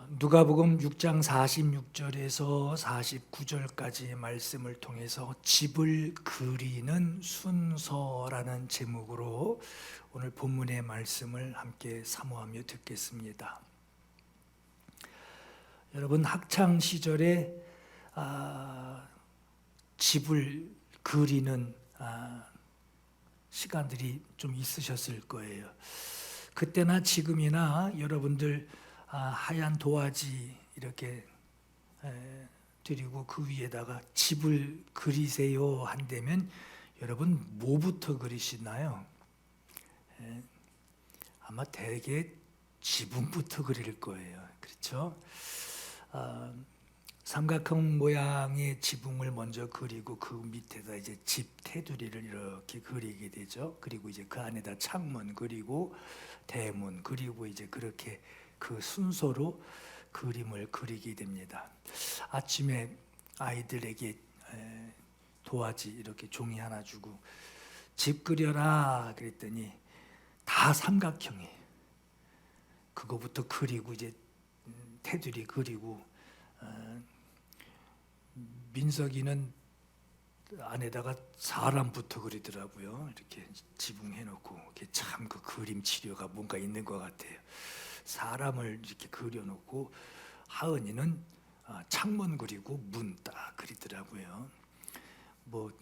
누가복음 6장 46절에서 49절까지의 말씀을 통해서 집을 그리는 순서라는 제목으로 오늘 본문의 말씀을 함께 사모하며 듣겠습니다. 여러분 학창 시절에 집을 그리는 시간들이 좀 있으셨을 거예요. 그때나 지금이나 여러분들 하얀 도화지 이렇게 드리고 그 위에다가 집을 그리세요 한다면 여러분 뭐부터 그리시나요? 아마 대개 지붕부터 그릴 거예요. 그렇죠? 삼각형 모양의 지붕을 먼저 그리고 그 밑에다 이제 집 테두리를 이렇게 그리게 되죠. 그리고 이제 그 안에다 창문 그리고 대문 그리고 이제 그렇게 그 순서로 그림을 그리게 됩니다. 아침에 아이들에게 도화지 이렇게 종이 하나 주고 집 그려라 그랬더니 다 삼각형이에요. 그거부터 그리고 이제 테두리 그리고 민석이는 안에다가 사람부터 그리더라고요. 이렇게 지붕 해놓고 참 그 그림 치료가 뭔가 있는 것 같아요. 사람을 이렇게 그려놓고 하은이는 창문 그리고 문 딱 그리더라고요. 뭐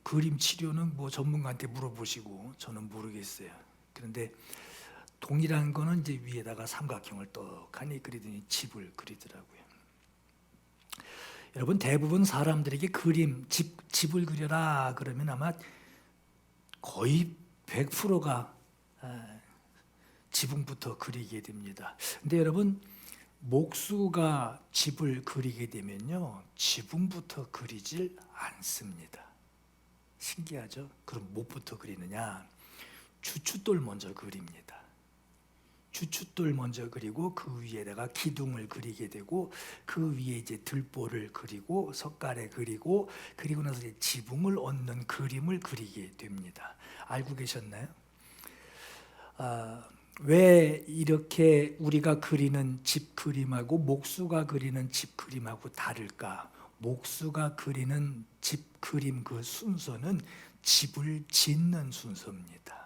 그림 치료는 뭐 전문가한테 물어보시고 저는 모르겠어요. 그런데 동일한 거는 이제 위에다가 삼각형을 떡하니 그리더니 집을 그리더라고요. 여러분 대부분 사람들에게 그림, 집을 그려라 그러면 아마 거의 100%가 지붕부터 그리게 됩니다. 근데 여러분 목수가 집을 그리게 되면요 지붕부터 그리질 않습니다. 신기하죠? 그럼 뭐부터 그리느냐? 주춧돌 먼저 그립니다. 주춧돌 먼저 그리고 그 위에다가 기둥을 그리게 되고 그 위에 이제 들보를 그리고 석가래 그리고 나서 이제 지붕을 얹는 그림을 그리게 됩니다. 알고 계셨나요? 왜 이렇게 우리가 그리는 집 그림하고 목수가 그리는 집 그림하고 다를까? 목수가 그리는 집 그림 그 순서는 집을 짓는 순서입니다.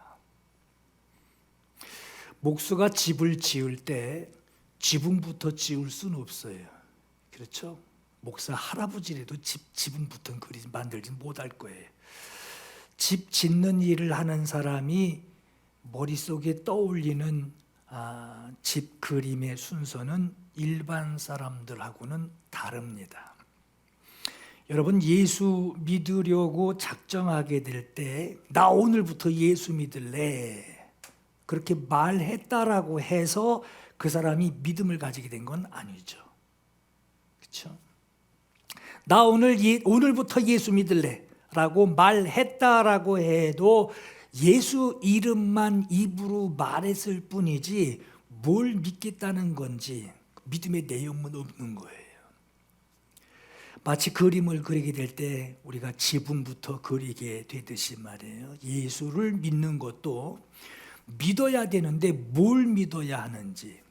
목수가 집을 지을 때 지붕부터 지을 수는 없어요. 그렇죠? 목사 할아버지라도 지붕부터 만들지 못할 거예요. 집 짓는 일을 하는 사람이 머릿속에 떠올리는 집 그림의 순서는 일반 사람들하고는 다릅니다. 여러분 예수 믿으려고 작정하게 될 때 나 오늘부터 예수 믿을래 그렇게 말했다라고 해서 그 사람이 믿음을 가지게 된 건 아니죠. 그렇죠? 나 오늘부터 예수 믿을래 라고 말했다라고 해도 예수 이름만 입으로 말했을 뿐이지 뭘 믿겠다는 건지 믿음의 내용은 없는 거예요. 마치 그림을 그리게 될 때 우리가 지붕부터 그리게 되듯이 말이에요. 예수를 믿는 것도 믿어야 되는데 뭘 믿어야 하는지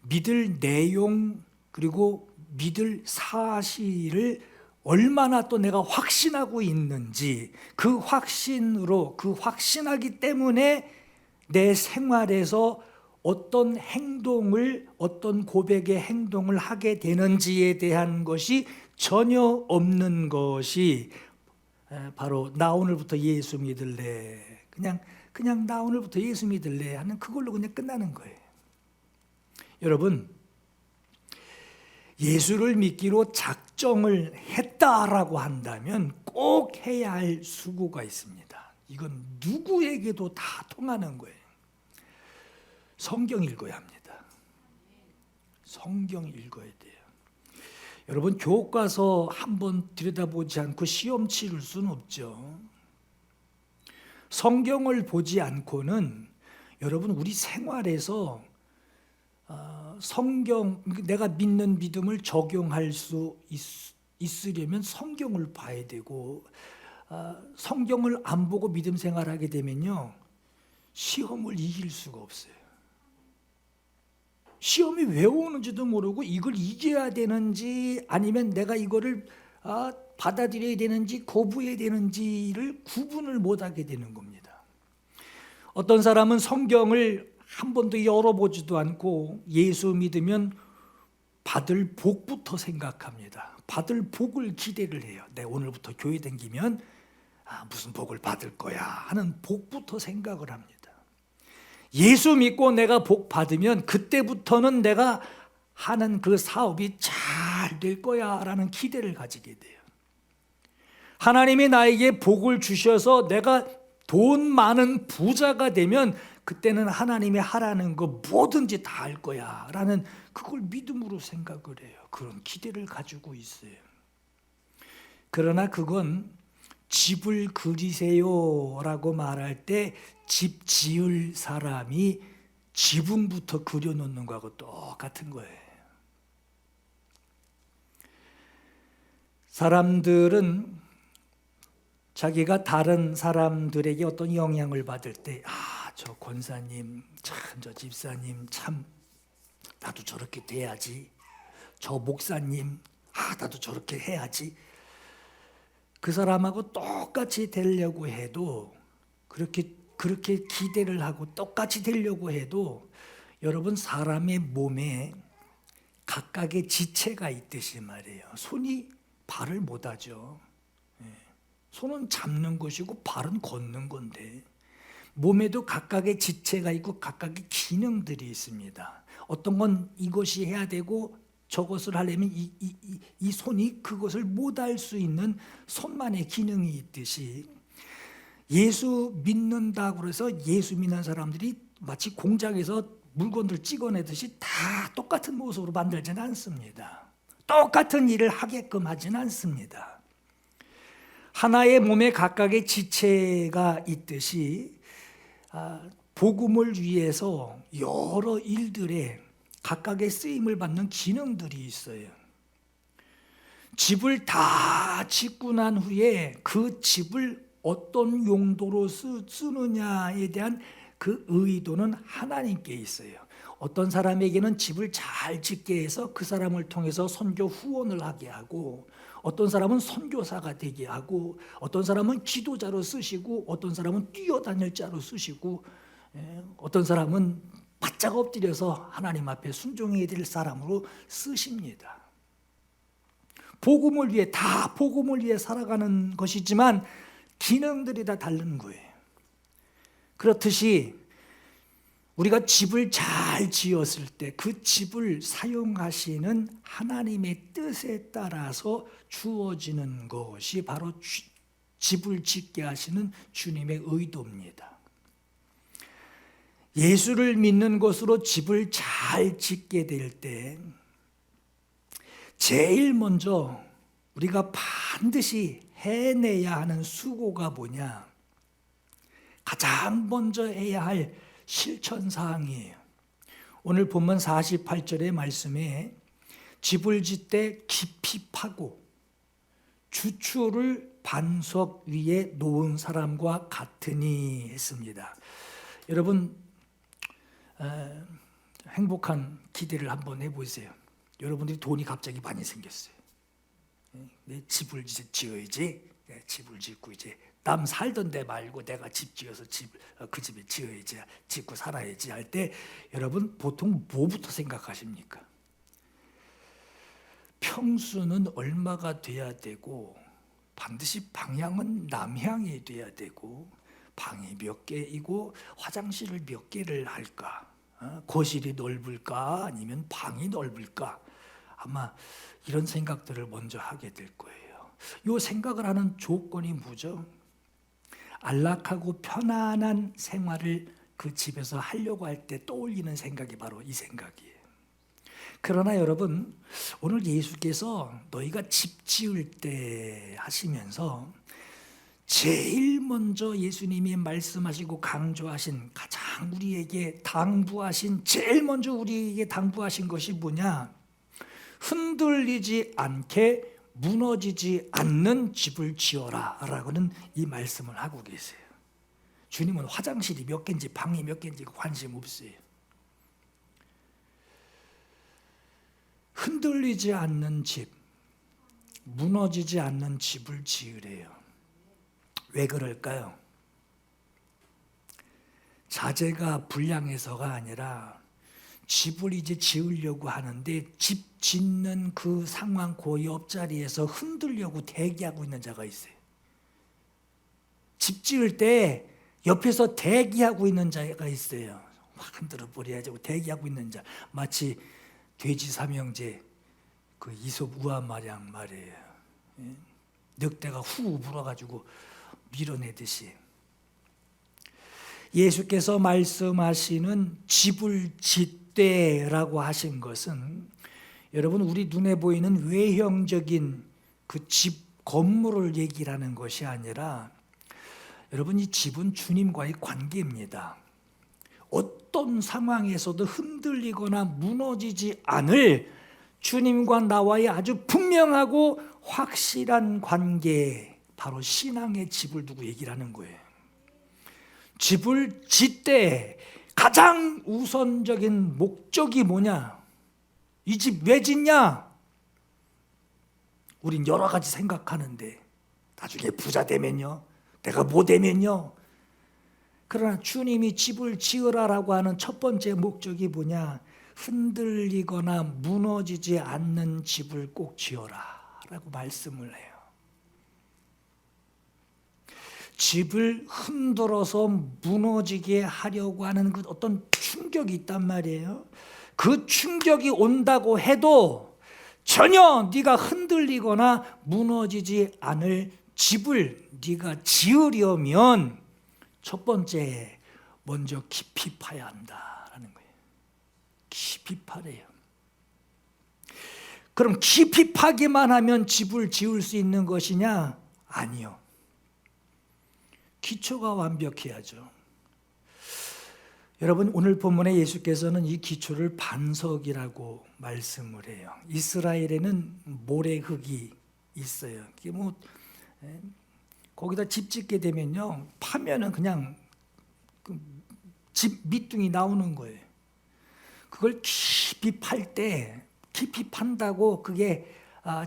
믿을 내용 그리고 믿을 사실을 얼마나 또 내가 확신하고 있는지 그 확신으로 그 확신하기 때문에 내 생활에서 어떤 행동을 어떤 고백의 행동을 하게 되는지에 대한 것이 전혀 없는 것이 바로 나 오늘부터 예수 믿을래 그냥 나 오늘부터 예수 믿을래 하는 그걸로 그냥 끝나는 거예요. 여러분 예수를 믿기로 작정을 했다라고 한다면 꼭 해야 할 수고가 있습니다. 이건 누구에게도 다 통하는 거예요. 성경 읽어야 합니다. 성경 읽어야 돼요. 여러분 교과서 한번 들여다보지 않고 시험 치를 수는 없죠. 성경을 보지 않고는 여러분 우리 생활에서 성경 내가 믿는 믿음을 적용할 수 있으려면 성경을 봐야 되고 성경을 안 보고 믿음 생활하게 되면요 시험을 이길 수가 없어요. 시험이 왜 오는지도 모르고 이걸 이겨야 되는지 아니면 내가 이거를 받아들여야 되는지 거부해야 되는지를 구분을 못하게 되는 겁니다. 어떤 사람은 성경을 한 번도 열어보지도 않고 예수 믿으면 받을 복부터 생각합니다. 받을 복을 기대를 해요. 내 오늘부터 교회 다니면 무슨 복을 받을 거야 하는 복부터 생각을 합니다. 예수 믿고 내가 복 받으면 그때부터는 내가 하는 그 사업이 잘 될 거야 라는 기대를 가지게 돼요. 하나님이 나에게 복을 주셔서 내가 돈 많은 부자가 되면 그때는 하나님이 하라는 거 뭐든지 다 할 거야 라는 그걸 믿음으로 생각을 해요. 그런 기대를 가지고 있어요. 그러나 그건 집을 그리세요 라고 말할 때 집 지을 사람이 지붕부터 그려놓는 거하고 똑같은 거예요. 사람들은 자기가 다른 사람들에게 어떤 영향을 받을 때 저 권사님 참, 저 집사님 참 나도 저렇게 돼야지, 저 목사님 나도 저렇게 해야지, 그 사람하고 똑같이 되려고 해도 그렇게 기대를 하고 똑같이 되려고 해도 여러분 사람의 몸에 각각의 지체가 있듯이 말이에요. 손이 발을 못하죠. 손은 잡는 것이고 발은 걷는 건데 몸에도 각각의 지체가 있고 각각의 기능들이 있습니다. 어떤 건 이것이 해야 되고 저것을 하려면 이 손이 그것을 못할 수 있는 손만의 기능이 있듯이 예수 믿는다고 해서 예수 믿는 사람들이 마치 공장에서 물건들 찍어내듯이 다 똑같은 모습으로 만들지는 않습니다. 똑같은 일을 하게끔 하지는 않습니다. 하나의 몸에 각각의 지체가 있듯이 복음을 위해서 여러 일들에 각각의 쓰임을 받는 기능들이 있어요. 집을 다 짓고 난 후에 그 집을 어떤 용도로 쓰느냐에 대한 그 의도는 하나님께 있어요. 어떤 사람에게는 집을 잘 짓게 해서 그 사람을 통해서 선교 후원을 하게 하고, 어떤 사람은 선교사가 되게 하고, 어떤 사람은 기도자로 쓰시고, 어떤 사람은 뛰어다닐 자로 쓰시고, 어떤 사람은 바짝 엎드려서 하나님 앞에 순종해야 될 사람으로 쓰십니다. 복음을 위해 살아가는 것이지만 기능들이 다 다른 거예요. 그렇듯이 우리가 집을 잘 지었을 때 그 집을 사용하시는 하나님의 뜻에 따라서 주어지는 것이 바로 집을 짓게 하시는 주님의 의도입니다. 예수를 믿는 것으로 집을 잘 짓게 될 때 제일 먼저 우리가 반드시 해내야 하는 수고가 뭐냐? 가장 먼저 해야 할 실천사항이에요. 오늘 본문 48절의 말씀에 집을 짓되 깊이 파고 주추를 반석 위에 놓은 사람과 같으니 했습니다. 여러분 행복한 기대를 한번 해보세요. 여러분들이 돈이 갑자기 많이 생겼어요. 내 집을 이제 지어야지. 집을 짓고 이제 남 살던 데 말고 내가 집 지어서 그 집에 지어야지, 짓고 살아야지 할 때 여러분 보통 뭐부터 생각하십니까? 평수는 얼마가 돼야 되고 반드시 방향은 남향이 돼야 되고 방이 몇 개이고 화장실을 몇 개를 할까? 거실이 넓을까? 아니면 방이 넓을까? 아마 이런 생각들을 먼저 하게 될 거예요. 이 생각을 하는 조건이 뭐죠? 안락하고 편안한 생활을 그 집에서 하려고 할 때 떠올리는 생각이 바로 이 생각이에요. 그러나 여러분, 오늘 예수께서 너희가 집 지을 때 하시면서 제일 먼저 예수님이 말씀하시고 강조하신, 가장 우리에게 당부하신, 제일 먼저 우리에게 당부하신 것이 뭐냐? 흔들리지 않게 무너지지 않는 집을 지어라 라고는 이 말씀을 하고 계세요. 주님은 화장실이 몇 개인지 방이 몇 개인지 관심 없어요. 흔들리지 않는 집, 무너지지 않는 집을 지으래요. 왜 그럴까요? 자재가 불량해서가 아니라 집을 이제 지으려고 하는데 집 짓는 그 상황 그 옆자리에서 흔들려고 대기하고 있는 자가 있어요. 집 지을 때 옆에서 대기하고 있는 자가 있어요. 확 흔들어 버려야지 하고 대기하고 있는 자. 마치 돼지 삼형제 그 이솝 우화마냥 말이에요. 늑대가 후 불어가지고 밀어내듯이. 예수께서 말씀하시는 집을 짓되라고 하신 것은 여러분 우리 눈에 보이는 외형적인 그 집 건물을 얘기하는 것이 아니라 여러분 이 집은 주님과의 관계입니다. 어떤 상황에서도 흔들리거나 무너지지 않을 주님과 나와의 아주 분명하고 확실한 관계, 바로 신앙의 집을 두고 얘기를 하는 거예요. 집을 짓되 가장 우선적인 목적이 뭐냐? 이 집 왜 짓냐? 우린 여러 가지 생각하는데 나중에 부자 되면요, 내가 뭐 되면요. 그러나 주님이 집을 지으라라고 하는 첫 번째 목적이 뭐냐? 흔들리거나 무너지지 않는 집을 꼭 지어라 라고 말씀을 해요. 집을 흔들어서 무너지게 하려고 하는 그 어떤 충격이 있단 말이에요. 그 충격이 온다고 해도 전혀 네가 흔들리거나 무너지지 않을 집을 네가 지으려면 첫 번째 먼저 깊이 파야 한다라는 거예요. 깊이 파래요. 그럼 깊이 파기만 하면 집을 지을 수 있는 것이냐? 아니요. 기초가 완벽해야죠. 여러분 오늘 본문에 예수께서는 이 기초를 반석이라고 말씀을 해요. 이스라엘에는 모래흙이 있어요. 이게 뭐 거기다 집 짓게 되면요, 파면은 그냥 그 집 밑둥이 나오는 거예요. 그걸 깊이 팔 때 깊이 판다고 그게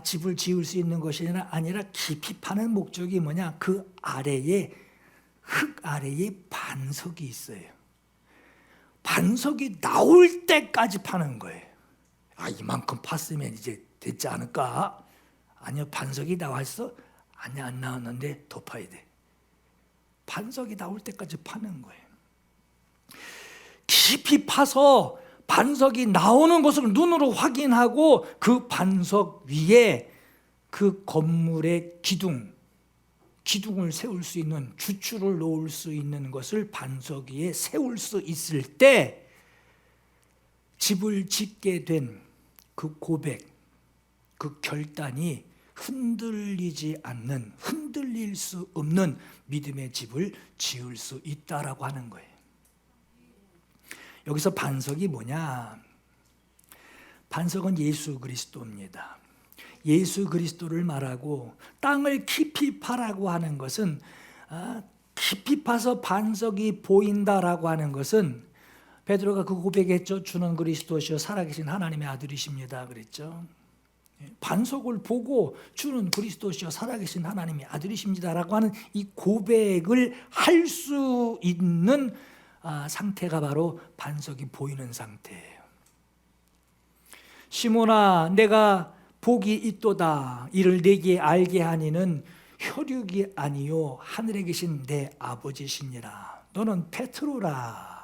집을 지을 수 있는 것이 아니라 깊이 파는 목적이 뭐냐? 그 아래에 흙 아래에 반석이 있어요. 반석이 나올 때까지 파는 거예요. 이만큼 팠으면 이제 됐지 않을까? 아니요, 반석이 나왔어? 아니, 안 나왔는데 더 파야 돼. 반석이 나올 때까지 파는 거예요. 깊이 파서 반석이 나오는 것을 눈으로 확인하고 그 반석 위에 그 건물의 기둥을 세울 수 있는, 주추를 놓을 수 있는 것을 반석 위에 세울 수 있을 때 집을 짓게 된 그 고백, 그 결단이 흔들리지 않는, 흔들릴 수 없는 믿음의 집을 지을 수 있다라고 하는 거예요. 여기서 반석이 뭐냐? 반석은 예수 그리스도입니다. 예수 그리스도를 말하고 땅을 깊이 파라고 하는 것은, 깊이 파서 반석이 보인다라고 하는 것은 베드로가 그 고백했죠. 주는 그리스도시요 살아계신 하나님의 아들이십니다 그랬죠. 반석을 보고 주는 그리스도시요 살아계신 하나님의 아들이십니다라고 하는 이 고백을 할 수 있는 상태가 바로 반석이 보이는 상태예요. 시몬아, 내가 복이 있도다. 이를 내게 알게 하니는 혈육이 아니요 하늘에 계신 내 아버지시니라. 너는 베드로라.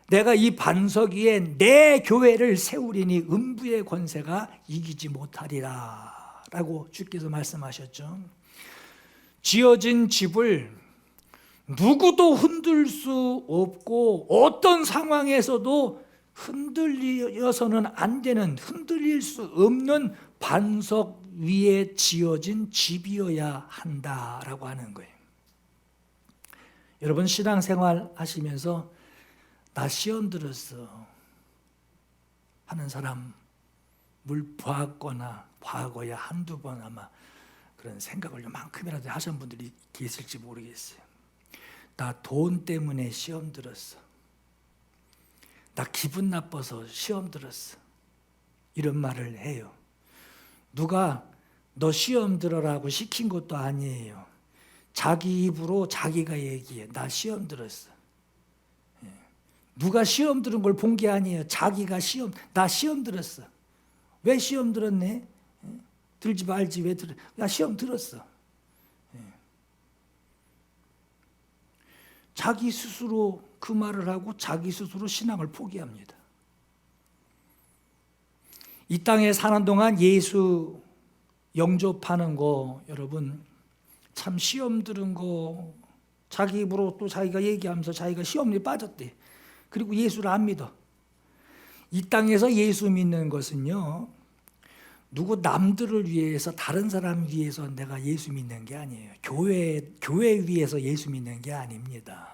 내가 이 반석 위에 내 교회를 세우리니 음부의 권세가 이기지 못하리라 라고 주께서 말씀하셨죠. 지어진 집을 누구도 흔들 수 없고 어떤 상황에서도 흔들려서는 안 되는, 흔들릴 수 없는 반석 위에 지어진 집이어야 한다라고 하는 거예요. 여러분 신앙생활 하시면서 나 시험 들었어 하는 사람을 보았거나 과거에 한두 번 아마 그런 생각을 요만큼이라도 하신 분들이 계실지 모르겠어요. 나 돈 때문에 시험 들었어. 나 기분 나빠서 시험 들었어. 이런 말을 해요. 누가 너 시험 들어라고 시킨 것도 아니에요. 자기 입으로 자기가 얘기해. 나 시험 들었어. 누가 시험 들은 걸 본 게 아니에요. 자기가 나 시험 들었어. 왜 시험 들었네? 들지 말지 왜 들어? 나 시험 들었어. 자기 스스로 그 말을 하고 자기 스스로 신앙을 포기합니다. 이 땅에 사는 동안 예수 영접하는 거 여러분 참 시험 들은 거 자기 입으로 또 자기가 얘기하면서 자기가 시험에 빠졌대. 그리고 예수를 안 믿어. 이 땅에서 예수 믿는 것은요 누구 남들을 위해서 다른 사람 위해서 내가 예수 믿는 게 아니에요. 교회 위해서 예수 믿는 게 아닙니다.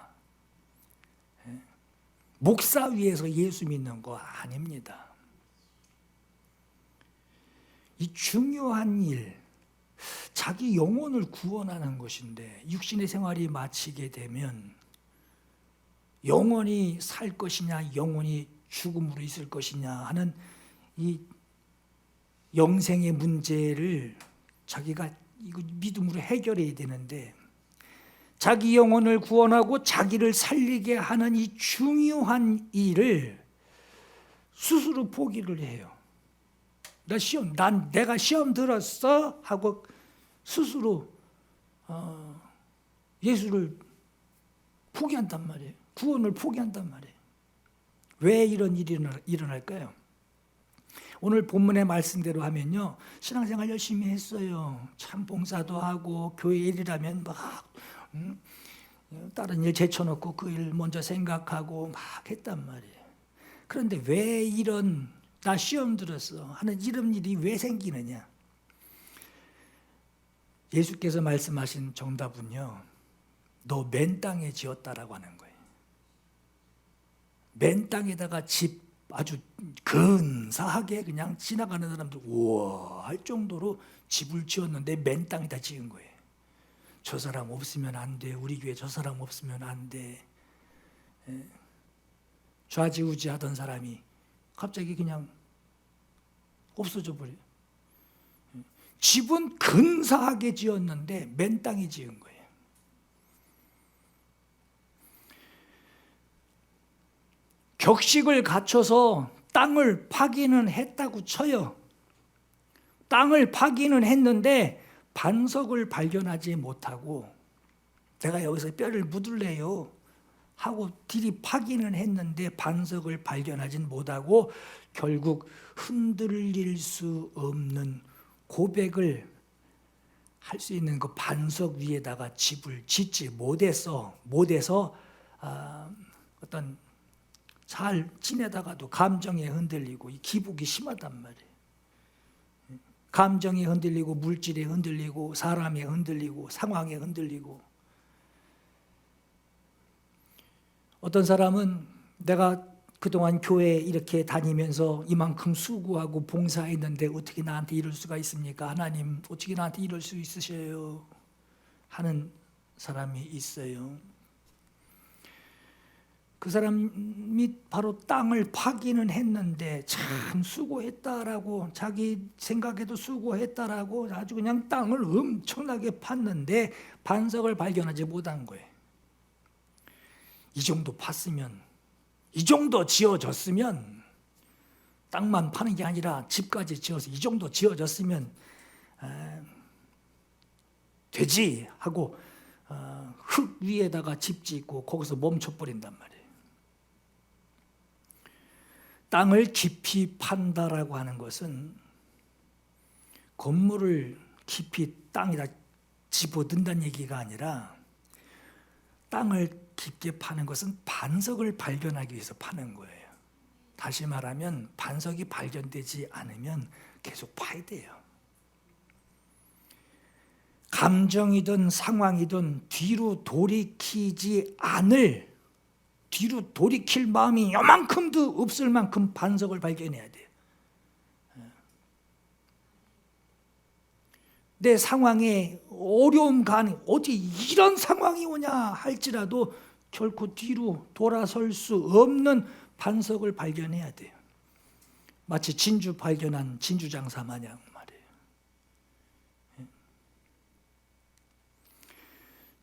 목사 위해서 예수 믿는 거 아닙니다. 이 중요한 일, 자기 영혼을 구원하는 것인데 육신의 생활이 마치게 되면 영원히 살 것이냐 영원히 죽음으로 있을 것이냐 하는 이 영생의 문제를 자기가 이거 믿음으로 해결해야 되는데 자기 영혼을 구원하고 자기를 살리게 하는 이 중요한 일을 스스로 포기를 해요. 내가 시험 들었어 하고 스스로 예수를 포기한단 말이에요. 구원을 포기한단 말이에요. 왜 이런 일이 일어날까요? 오늘 본문의 말씀대로 하면요 신앙생활 열심히 했어요. 참 봉사도 하고 교회 일이라면 막 다른 일 제쳐놓고 그 일 먼저 생각하고 막 했단 말이에요. 그런데 왜 나 시험 들었어 하는 이런 일이 왜 생기느냐? 예수께서 말씀하신 정답은요 너 맨 땅에 지었다라고 하는 거예요. 맨 땅에다가 집 아주 근사하게 그냥 지나가는 사람들 우와 할 정도로 집을 지었는데 맨 땅에다 지은 거예요. 저 사람 없으면 안 돼. 우리 교회 저 사람 없으면 안 돼. 좌지우지 하던 사람이 갑자기 그냥 없어져 버려요. 집은 근사하게 지었는데 맨 땅에 지은 거예요. 격식을 갖춰서 땅을 파기는 했다고 쳐요. 땅을 파기는 했는데 반석을 발견하지 못하고 내가 여기서 뼈를 묻을래요 하고 들이파기는 했는데 반석을 발견하진 못하고 결국 흔들릴 수 없는 고백을 할 수 있는 그 반석 위에다가 집을 짓지 못해서 어떤 잘 지내다가도 감정에 흔들리고 기복이 심하단 말이에요. 감정에 흔들리고 물질에 흔들리고 사람에 흔들리고 상황에 흔들리고 어떤 사람은 내가 그동안 교회 이렇게 다니면서 이만큼 수고하고 봉사했는데 어떻게 나한테 이럴 수가 있습니까? 하나님 어떻게 나한테 이럴 수 있으셔요? 하는 사람이 있어요. 그 사람이 바로 땅을 파기는 했는데 참 수고했다라고 자기 생각에도 수고했다라고 아주 그냥 땅을 엄청나게 팠는데 반석을 발견하지 못한 거예요. 이 정도 팠으면 이 정도 지어졌으면 땅만 파는 게 아니라 집까지 지어서 이 정도 지어졌으면 되지 하고 흙 위에다가 집 짓고 거기서 멈춰버린단 말이에요. 땅을 깊이 판다라고 하는 것은 건물을 깊이 땅에다 집어넣는다는 얘기가 아니라 땅을 깊게 파는 것은 반석을 발견하기 위해서 파는 거예요. 다시 말하면 반석이 발견되지 않으면 계속 파야 돼요. 감정이든 상황이든 뒤로 돌이킬 마음이 요만큼도 없을 만큼 반석을 발견해야 돼요. 내 상황에 어려움 가니 어디 이런 상황이 오냐 할지라도 결코 뒤로 돌아설 수 없는 반석을 발견해야 돼요. 마치 진주 발견한 진주장사 마냥 말이에요.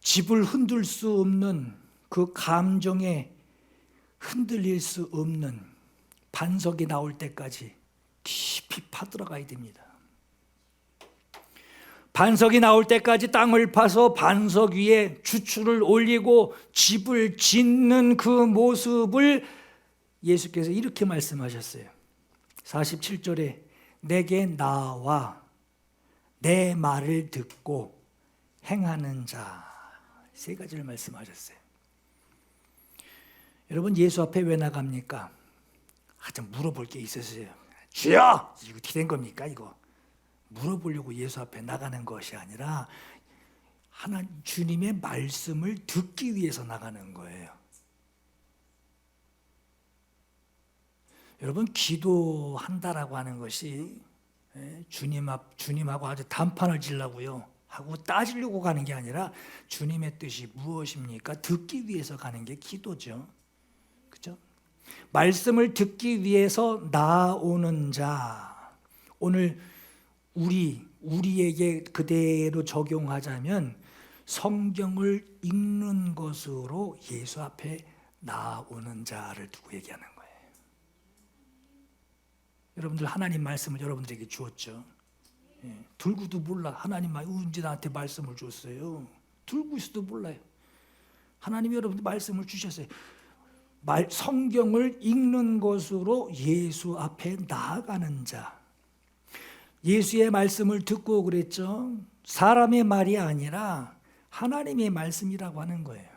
집을 흔들 수 없는 그 감정에 흔들릴 수 없는 반석이 나올 때까지 깊이 파들어가야 됩니다. 반석이 나올 때까지 땅을 파서 반석 위에 주추를 올리고 집을 짓는 그 모습을 예수께서 이렇게 말씀하셨어요. 47절에 내게 나와 내 말을 듣고 행하는 자, 세 가지를 말씀하셨어요. 여러분, 예수 앞에 왜 나갑니까? 좀 물어볼 게 있었어요. 주여! 이거 어떻게 된 겁니까 이거? 물어보려고 예수 앞에 나가는 것이 아니라 하나님 주님의 말씀을 듣기 위해서 나가는 거예요. 여러분, 기도한다라고 하는 것이 주님하고 아주 단판을 지려고요 하고 따지려고 가는 게 아니라 주님의 뜻이 무엇입니까? 듣기 위해서 가는 게 기도죠. 그죠? 말씀을 듣기 위해서 나오는 자. 오늘 우리에게 그대로 적용하자면 성경을 읽는 것으로 예수 앞에 나오는 자를 두고 얘기하는 거예요. 여러분들 하나님 말씀을 여러분들에게 주었죠. 들고도 몰라. 하나님 언제 나한테 말씀을 줬어요? 들고 있어도 몰라요. 하나님이 여러분들 말씀을 주셨어요. 성경을 읽는 것으로 예수 앞에 나아가는 자. 예수의 말씀을 듣고 그랬죠. 사람의 말이 아니라 하나님의 말씀이라고 하는 거예요.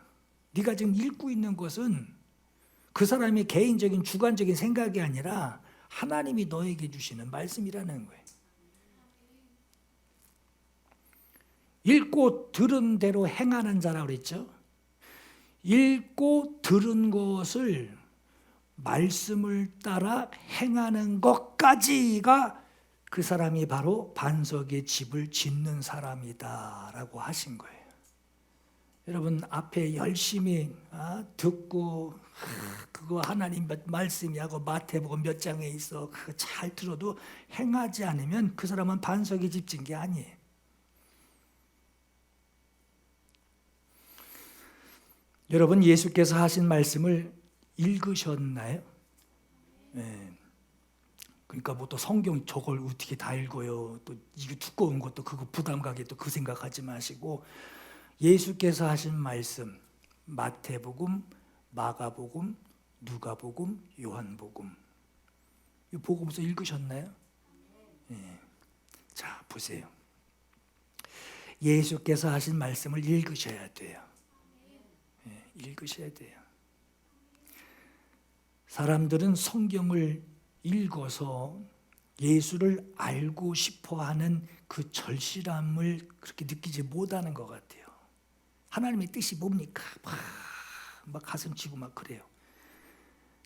네가 지금 읽고 있는 것은 그 사람의 개인적인 주관적인 생각이 아니라 하나님이 너에게 주시는 말씀이라는 거예요. 읽고 들은 대로 행하는 자라고 그랬죠. 읽고 들은 것을 말씀을 따라 행하는 것까지가 그 사람이 바로 반석의 집을 짓는 사람이다라고 하신 거예요. 여러분, 앞에 열심히 듣고 그거 하나님 말씀이하고 마태복음 몇 장에 있어 그거 잘 들어도 행하지 않으면 그 사람은 반석의 집 짓는 게 아니에요. 여러분, 예수께서 하신 말씀을 읽으셨나요? 네. 그러니까 뭐 또 성경 저걸 어떻게 다 읽어요? 또 이게 두꺼운 것도 그거 부담 가게 또 그 생각하지 마시고 예수께서 하신 말씀 마태복음, 마가복음, 누가복음, 요한복음 이 복음서 읽으셨나요? 네. 자, 보세요. 예수께서 하신 말씀을 읽으셔야 돼요. 네, 읽으셔야 돼요. 사람들은 성경을 읽어서 예수를 알고 싶어하는 그 절실함을 그렇게 느끼지 못하는 것 같아요. 하나님의 뜻이 뭡니까? 막 가슴 치고 막 그래요.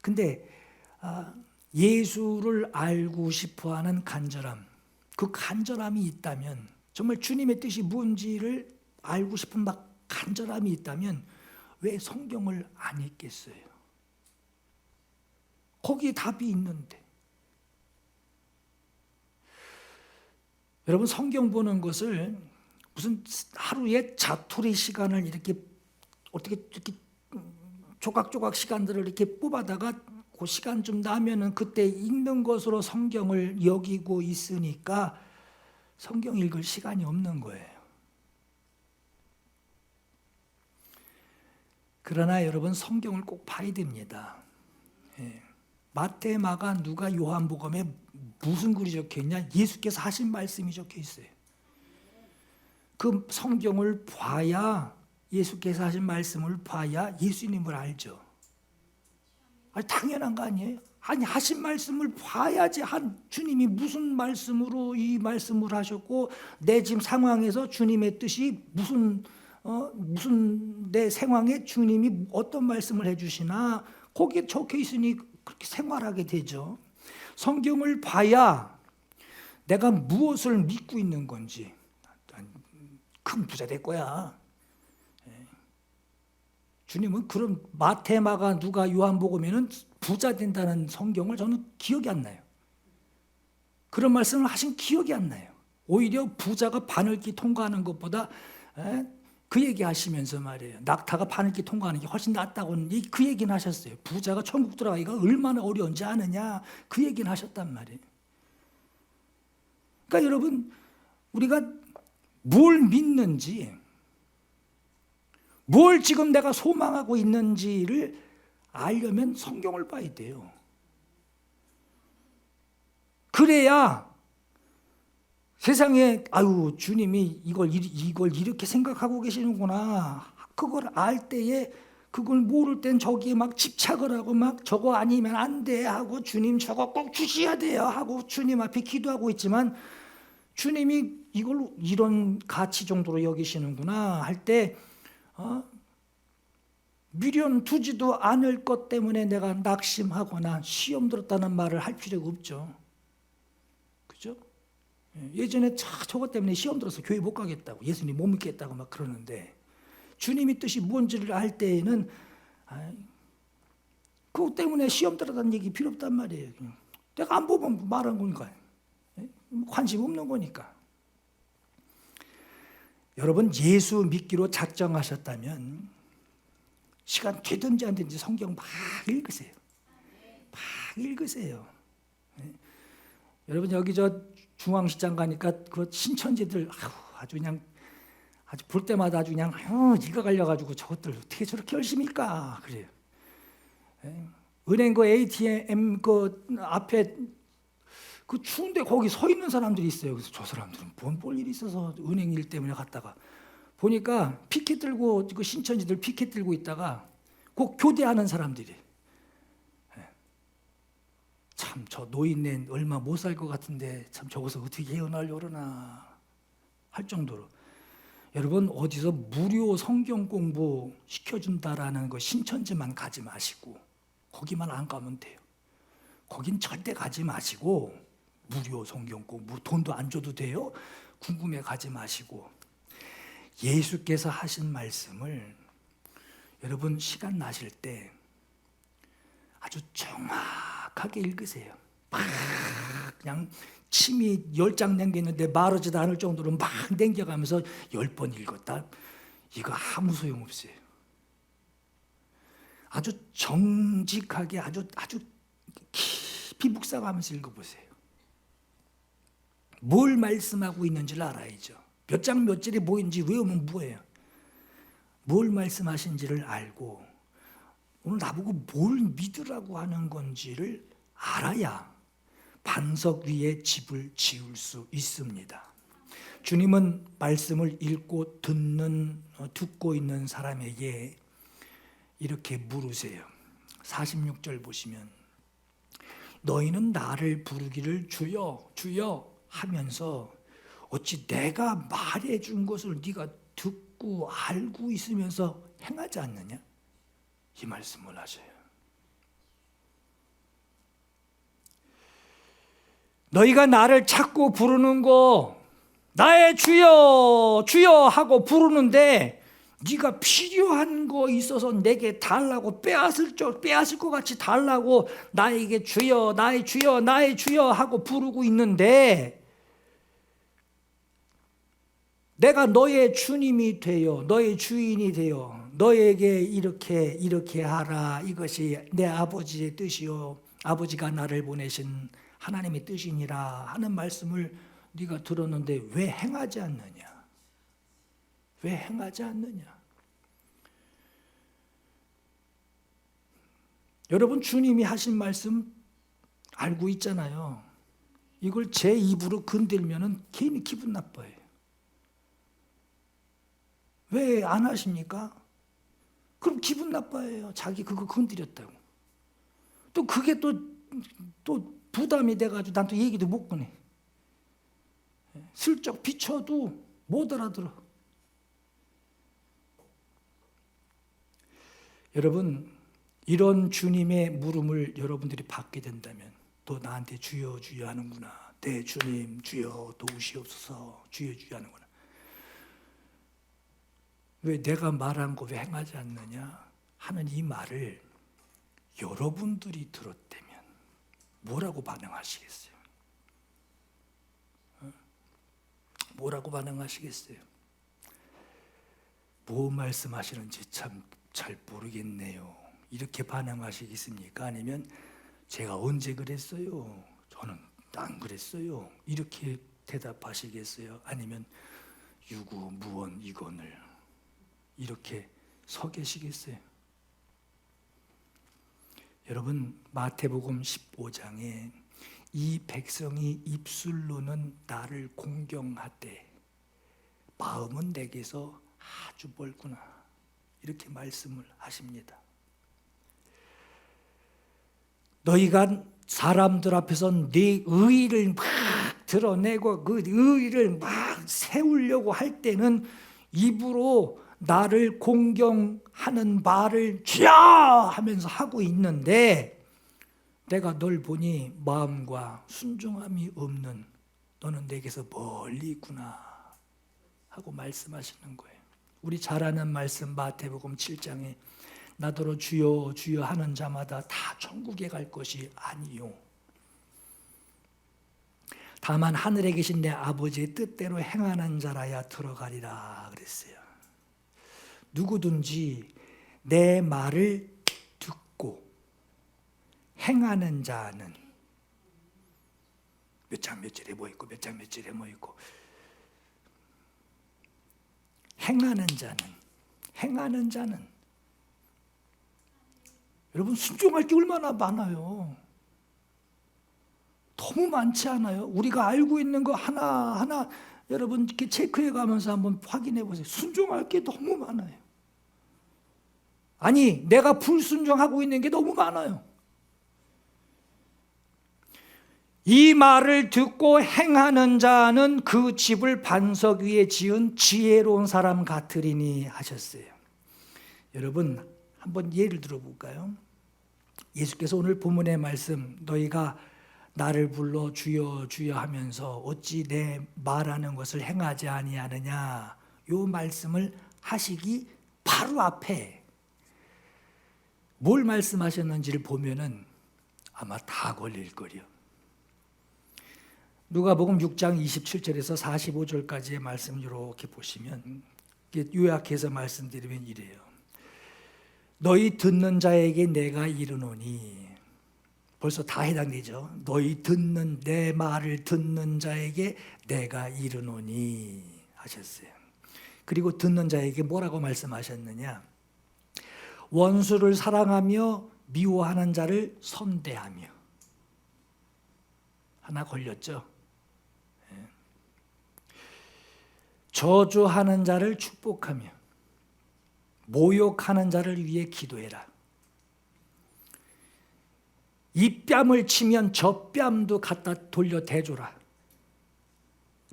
근데 예수를 알고 싶어하는 간절함, 그 간절함이 있다면 정말 주님의 뜻이 뭔지를 알고 싶은 막 간절함이 있다면 왜 성경을 안 읽겠어요? 거기에 답이 있는데. 여러분, 성경 보는 것을 무슨 하루에 자투리 시간을 이렇게 어떻게 이렇게 조각조각 시간들을 이렇게 뽑아다가 그 시간 좀 나면은 그때 읽는 것으로 성경을 여기고 있으니까 성경 읽을 시간이 없는 거예요. 그러나 여러분, 성경을 꼭 봐야 됩니다. 마태, 마가, 누가, 요한복음에 무슨 글이 적혀 있냐? 예수께서 하신 말씀이 적혀 있어요. 그 성경을 봐야, 예수께서 하신 말씀을 봐야 예수님을 알죠. 아니, 당연한 거 아니에요? 아니, 하신 말씀을 봐야지 주님이 무슨 말씀으로 이 말씀을 하셨고 내 지금 상황에서 주님의 뜻이 무슨 내 상황에 주님이 어떤 말씀을 해주시나 거기에 적혀 있으니 그렇게 생활하게 되죠. 성경을 봐야 내가 무엇을 믿고 있는 건지. 큰 부자 될 거야. 주님은 그런 마태, 마가, 누가, 요한복음에는 부자 된다는 성경을 저는 기억이 안 나요. 그런 말씀을 하신 기억이 안 나요. 오히려 부자가 바늘길 통과하는 것보다 그 얘기 하시면서 말이에요. 낙타가 바늘길 통과하는 게 훨씬 낫다고는 그 얘기는 하셨어요. 부자가 천국 들어가기가 얼마나 어려운지 아느냐, 그 얘기는 하셨단 말이에요. 그러니까 여러분, 우리가 뭘 믿는지, 뭘 지금 내가 소망하고 있는지를 알려면 성경을 봐야 돼요. 그래야 세상에 아유 주님이 이걸 이렇게 생각하고 계시는구나, 그걸 알 때에, 그걸 모를 땐 저기에 막 집착을 하고 막 저거 아니면 안 돼 하고 주님 저거 꼭 주셔야 돼요 하고 주님 앞에 기도하고 있지만, 주님이 이걸 이런 가치 정도로 여기시는구나 할 때 미련 두지도 않을 것 때문에 내가 낙심하거나 시험 들었다는 말을 할 필요가 없죠. 그죠? 예전에 저것 때문에 시험 들어서 교회 못 가겠다고, 예수님 못 믿겠다고 막 그러는데, 주님의 뜻이 뭔지를 알 때에는 그것 때문에 시험 들었다는 얘기 필요 없단 말이에요. 그냥 내가 안 보면 말한 거니까, 관심 없는 거니까. 여러분, 예수 믿기로 작정하셨다면 시간 되든지 안 되든지 성경 막 읽으세요. 막 읽으세요. 여러분, 여기 저 중앙시장 가니까 그 신천지들 아주 그냥 아주 볼 때마다 아주 그냥 이가 가지고 저것들 어떻게 저렇게 열심히 읽까 그래요. 은행 그 ATM 그 앞에 그 추운데 거기 서 있는 사람들이 있어요. 그래서 저 사람들은 뭔 볼 일이 있어서 은행 일 때문에 갔다가 보니까 피켓 들고, 그 신천지들 피켓 들고 있다가 꼭 교대하는 사람들이, 참 저 노인네 얼마 못 살 것 같은데 참 저것을 어떻게 예언하려고 그러나 할 정도로. 여러분, 어디서 무료 성경 공부 시켜준다라는 거 신천지만 가지 마시고, 거기만 안 가면 돼요. 거긴 절대 가지 마시고, 무료 성경 공부 돈도 안 줘도 돼요. 궁금해 가지 마시고, 예수께서 하신 말씀을 여러분 시간 나실 때 아주 정확하게 읽으세요. 막 그냥 침이 10장 남겼는데 마르지도 않을 정도로 막 남겨가면서 10번 읽었다, 이거 아무 소용없어요. 아주 정직하게 아주 깊이 묵상하면서 읽어보세요. 뭘 말씀하고 있는지를 알아야죠. 몇 장 몇 절이 뭐인지 외우면 뭐예요? 뭘 말씀하신지를 알고 오늘 나보고 뭘 믿으라고 하는 건지를 알아야 반석 위에 집을 지을 수 있습니다. 주님은 말씀을 읽고 듣고 있는 사람에게 이렇게 물으세요. 46절 보시면, 너희는 나를 부르기를 주여 주여 하면서 어찌 내가 말해준 것을 네가 듣고 알고 있으면서 행하지 않느냐? 이 말씀을 하셔요. 너희가 나를 찾고 부르는 거, 나의 주여 주여 하고 부르는데 네가 필요한 거 있어서 내게 달라고 빼앗을 것 같이 달라고 나에게 주여 나의 주여 나의 주여 하고 부르고 있는데, 내가 너의 주님이 되어 너의 주인이 되어 너에게 이렇게 하라, 이것이 내 아버지의 뜻이요 아버지가 나를 보내신 하나님의 뜻이니라 하는 말씀을 네가 들었는데 왜 행하지 않느냐? 왜 행하지 않느냐? 여러분, 주님이 하신 말씀 알고 있잖아요. 이걸 제 입으로 건들면은 괜히 기분 나빠요. 왜 안 하십니까? 그럼 기분 나빠해요. 자기 그거 건드렸다고. 또 그게 또 부담이 돼가지고 난 또 얘기도 못 꺼내. 슬쩍 비춰도 못 알아들어. 여러분, 이런 주님의 물음을 여러분들이 받게 된다면 또 나한테 주여 주여 하는구나, 내 주님 주여 도우시옵소서 주여 주여 하는구나, 왜 내가 말한 거 왜 행하지 않느냐 하는 이 말을 여러분들이 들었다면 뭐라고 반응하시겠어요? 뭐라고 반응하시겠어요? 뭐 말씀하시는지 참 잘 모르겠네요. 이렇게 반응하시겠습니까? 아니면 제가 언제 그랬어요? 저는 안 그랬어요. 이렇게 대답하시겠어요? 아니면 유구무원 이건을 이렇게 서 계시겠어요? 여러분, 마태복음 15장에 이 백성이 입술로는 나를 공경하되 마음은 내게서 아주 멀구나, 이렇게 말씀을 하십니다. 너희가 사람들 앞에서 네 의의를 막 드러내고 그 의의를 막 세우려고 할 때는 입으로 나를 공경하는 말을 주여 하면서 하고 있는데, 내가 널 보니 마음과 순종함이 없는 너는 내게서 멀리 있구나 하고 말씀하시는 거예요. 우리 잘 아는 말씀 마태복음 7장에 나더러 주여 주여 하는 자마다 다 천국에 갈 것이 아니요, 다만 하늘에 계신 내 아버지의 뜻대로 행하는 자라야 들어가리라 그랬어요. 누구든지 내 말을 듣고 행하는 자는, 몇 장 몇 절에 뭐 있고 몇 장 몇 절에 뭐 있고, 행하는 자는 여러분, 순종할 게 얼마나 많아요. 너무 많지 않아요? 우리가 알고 있는 거 하나하나 여러분 이렇게 체크해 가면서 한번 확인해 보세요. 순종할 게 너무 많아요. 아니, 내가 불순종하고 있는 게 너무 많아요. 이 말을 듣고 행하는 자는 그 집을 반석 위에 지은 지혜로운 사람 같으리니 하셨어요. 여러분, 한번 예를 들어볼까요? 예수께서 오늘 본문의 말씀, 너희가 나를 불러 주여 주여 하면서 어찌 내 말하는 것을 행하지 아니하느냐, 요 말씀을 하시기 바로 앞에 뭘 말씀하셨는지를 보면은 아마 다 걸릴 거려. 누가복음 6장 27절에서 45절까지의 말씀 이렇게 보시면, 요약해서 말씀드리면 이래요. 너희 듣는 자에게 내가 이르노니, 벌써 다 해당되죠. 너희 듣는, 내 말을 듣는 자에게 내가 이르노니 하셨어요. 그리고 듣는 자에게 뭐라고 말씀하셨느냐? 원수를 사랑하며 미워하는 자를 선대하며. 하나 걸렸죠? 저주하는 자를 축복하며 모욕하는 자를 위해 기도해라. 이 뺨을 치면 저 뺨도 갖다 돌려 대줘라.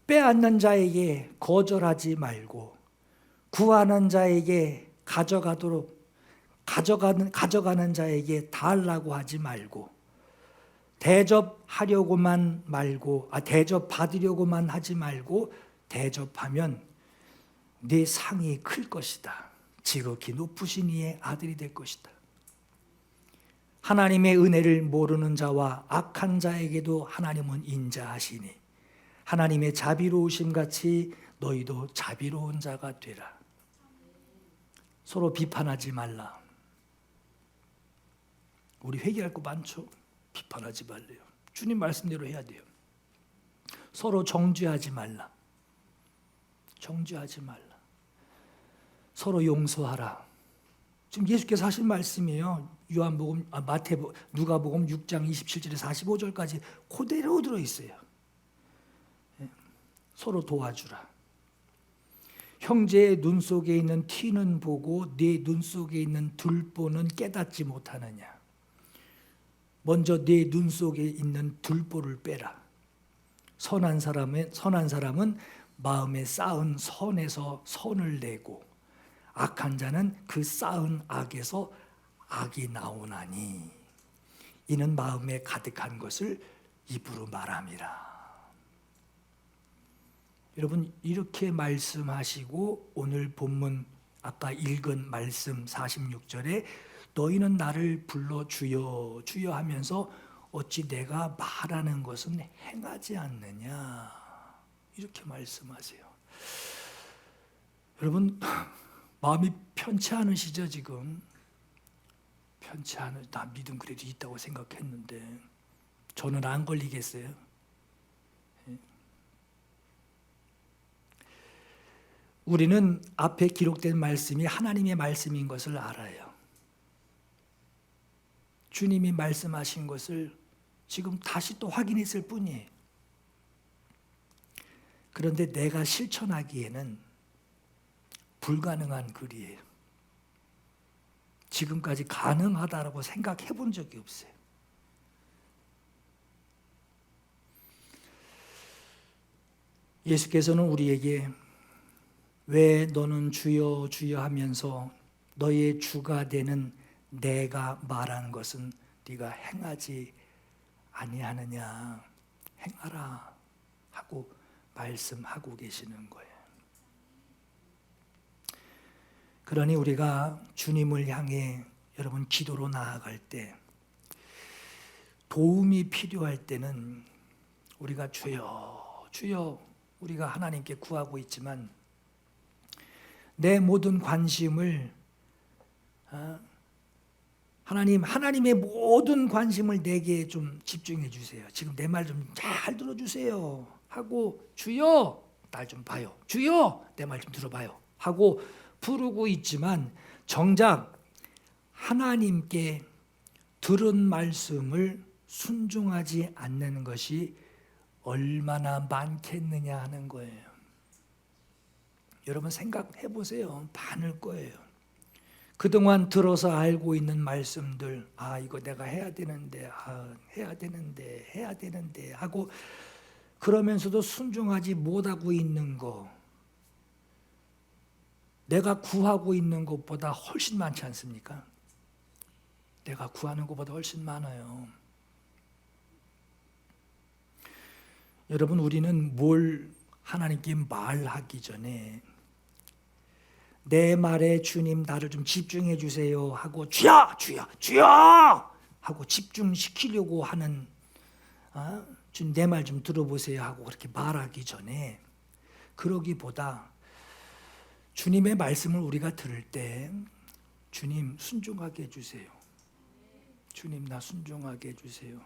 빼앗는 자에게 거절하지 말고 구하는 자에게 가져가는 자에게 달라고 하지 말고 대접받으려고만 하지 말고 대접하면 네 상이 클 것이다. 지극히 높으신 이의 아들이 될 것이다. 하나님의 은혜를 모르는 자와 악한 자에게도 하나님은 인자하시니 하나님의 자비로우심 같이 너희도 자비로운 자가 되라. 서로 비판하지 말라. 우리 회개할 거 많죠? 비판하지 말래요. 주님 말씀대로 해야 돼요. 서로 정죄하지 말라. 정죄하지 말라. 서로 용서하라. 지금 예수께서 하신 말씀이에요. 누가복음 6장 27절에서 45절까지 그대로 들어있어요. 서로 도와주라. 형제의 눈 속에 있는 티는 보고 네 눈 속에 있는 들보는 깨닫지 못하느냐. 먼저 네 눈 속에 있는 들보를 빼라. 선한 사람은 마음에 쌓은 선에서 선을 내고 악한 자는 그 쌓은 악에서 악이 나오나니 이는 마음에 가득한 것을 입으로 말함이라. 여러분, 이렇게 말씀하시고 오늘 본문 아까 읽은 말씀 46절에 너희는 나를 불러 주여 주여 하면서 어찌 내가 말하는 것은 행하지 않느냐, 이렇게 말씀하세요. 여러분 마음이 편치 않으시죠 지금? 편치 않으. 나 믿음 그래도 있다고 생각했는데 저는 안 걸리겠어요? 우리는 앞에 기록된 말씀이 하나님의 말씀인 것을 알아요. 주님이 말씀하신 것을 지금 다시 또 확인했을 뿐이에요. 그런데 내가 실천하기에는 불가능한 글이에요. 지금까지 가능하다라고 생각해 본 적이 없어요. 예수께서는 우리에게 왜 너는 주여 주여 하면서 너의 주가 되는 내가 말하는 것은 네가 행하지 아니하느냐, 행하라 하고 말씀하고 계시는 거예요. 그러니 우리가 주님을 향해 여러분 기도로 나아갈 때 도움이 필요할 때는 우리가 주여 주여 우리가 하나님께 구하고 있지만 내 모든 관심을 하나님의 모든 관심을 내게 좀 집중해 주세요. 지금 내 말 좀 잘 들어주세요 하고 주여 날 좀 봐요. 주여 내 말 좀 들어봐요 하고 부르고 있지만 정작 하나님께 들은 말씀을 순종하지 않는 것이 얼마나 많겠느냐 하는 거예요. 여러분 생각해 보세요. 많을 거예요. 그동안 들어서 알고 있는 말씀들, 이거 내가 해야 되는데, 해야 되는데 하고 그러면서도 순종하지 못하고 있는 거, 내가 구하고 있는 것보다 훨씬 많지 않습니까? 내가 구하는 것보다 훨씬 많아요. 여러분 우리는 뭘 하나님께 말하기 전에 내 말에 주님 나를 좀 집중해 주세요 하고 주여 주여 주여 하고 집중시키려고 하는 주님 내 말 좀 들어보세요 하고 그렇게 말하기 전에 그러기보다 주님의 말씀을 우리가 들을 때 주님 순종하게 해주세요. 주님 나 순종하게 해주세요.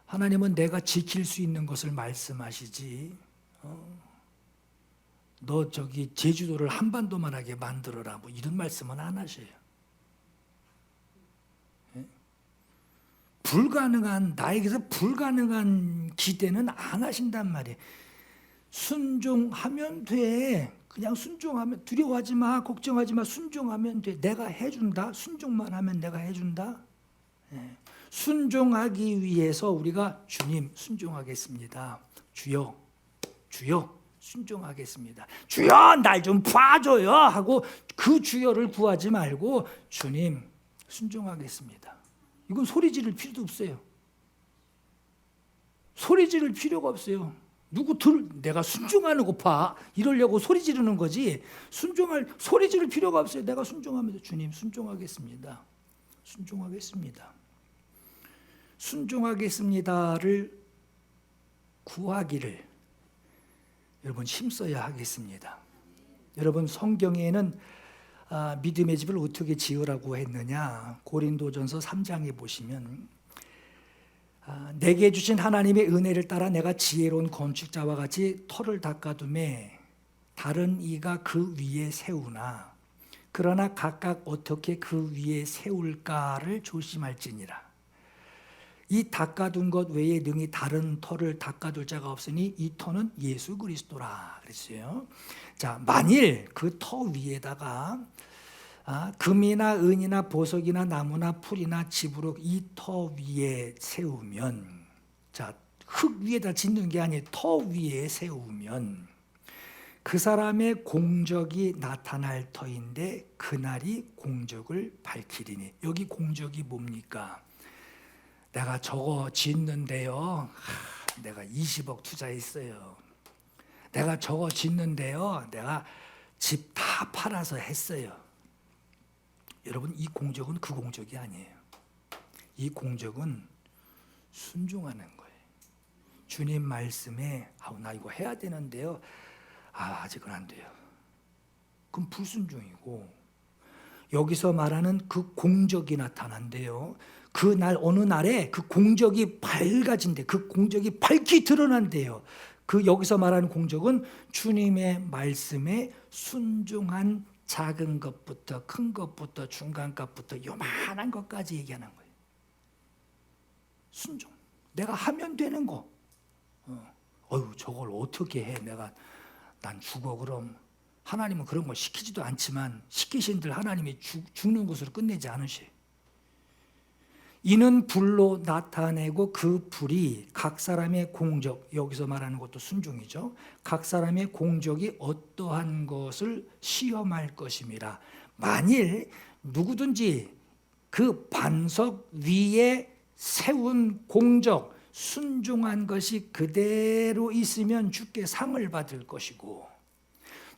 하나님은 내가 지킬 수 있는 것을 말씀하시지 너 저기 제주도를 한반도만 하게 만들어라 뭐 이런 말씀은 안 하셔요. 불가능한 나에게서 불가능한 기대는 안 하신단 말이에요. 순종하면 돼. 그냥 순종하면 두려워하지 마, 걱정하지 마. 순종하면 돼. 내가 해준다. 순종만 하면 내가 해준다. 순종하기 위해서 우리가 주님 순종하겠습니다. 주여, 주여 순종하겠습니다. 주여 날 좀 봐줘요 하고 그 주여를 구하지 말고 주님 순종하겠습니다. 이건 소리 지를 필요도 없어요. 소리 지를 필요가 없어요. 내가 순종하는 거 봐. 이러려고 소리 지르는 거지. 소리 지를 필요가 없어요. 내가 순종하면서 주님 순종하겠습니다. 순종하겠습니다. 순종하겠습니다를 구하기를 여러분 힘써야 하겠습니다. 여러분 성경에는 믿음의 집을 어떻게 지으라고 했느냐. 고린도전서 3장에 보시면 내게 주신 하나님의 은혜를 따라 내가 지혜로운 건축자와 같이 터를 닦아두매 다른 이가 그 위에 세우나 그러나 각각 어떻게 그 위에 세울까를 조심할지니라. 이 닦아둔 것 외에 능히 다른 터를 닦아둘 자가 없으니 이 터는 예수 그리스도라 그랬어요. 자, 만일 그 터 위에다가 금이나 은이나 보석이나 나무나 풀이나 집으로 이 터 위에 세우면, 자, 흙 위에다 짓는 게 아니에요. 터 위에 세우면 그 사람의 공적이 나타날 터인데 그날이 공적을 밝히리니. 여기 공적이 뭡니까? 내가 저거 짓는데요. 내가 20억 투자했어요. 내가 저거 짓는데요. 내가 집 다 팔아서 했어요. 여러분 이 공적은 그 공적이 아니에요. 이 공적은 순종하는 거예요. 주님 말씀에 나 이거 해야 되는데요. 아직은 안 돼요. 그럼 불순종이고, 여기서 말하는 그 공적이 나타난대요. 그 날 어느 날에 그 공적이 밝아진대. 그 공적이 밝히 드러난대요. 그 여기서 말하는 공적은 주님의 말씀에 순종한 작은 것부터 큰 것부터 중간 것부터 요만한 것까지 얘기하는 거예요. 순종. 내가 하면 되는 거. 저걸 어떻게 해? 난 죽어 그럼. 하나님은 그런 거 시키지도 않지만 시키신들 하나님이 죽는 것으로 끝내지 않으셔. 이는 불로 나타내고 그 불이 각 사람의 공적, 여기서 말하는 것도 순종이죠. 각 사람의 공적이 어떠한 것을 시험할 것임이라. 만일 누구든지 그 반석 위에 세운 공적, 순종한 것이 그대로 있으면 주께 상을 받을 것이고,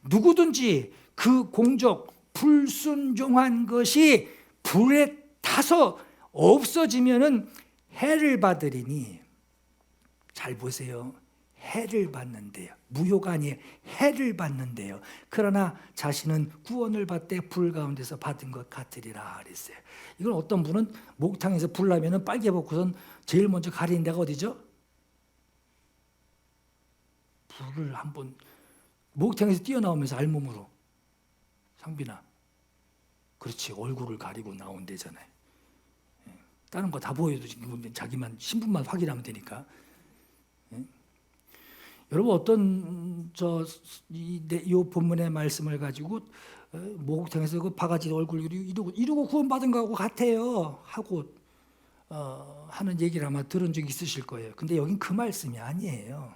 누구든지 그 공적, 불순종한 것이 불에 타서 없어지면은 해를 받으리니, 잘 보세요. 해를 받는데요. 무효가 아니에요. 해를 받는데요. 그러나 자신은 구원을 받되 불 가운데서 받은 것 같으리라 그랬어요. 이건 어떤 분은 목탕에서 불 나면은 빨개 벗고선 제일 먼저 가리는 데가 어디죠? 불을 한번 목탕에서 뛰어나오면서 알몸으로, 상빈아, 그렇지, 얼굴을 가리고 나온 데잖아요. 다른 거 다 보여도 자기만 신분만 확인하면 되니까. 여러분 어떤 이 본문의 말씀을 가지고 목욕탕에서 그 바가지 얼굴 이러고 구원받은 거하고 같아요 하고 하는 얘기를 아마 들은 적이 있으실 거예요. 근데 여긴 그 말씀이 아니에요.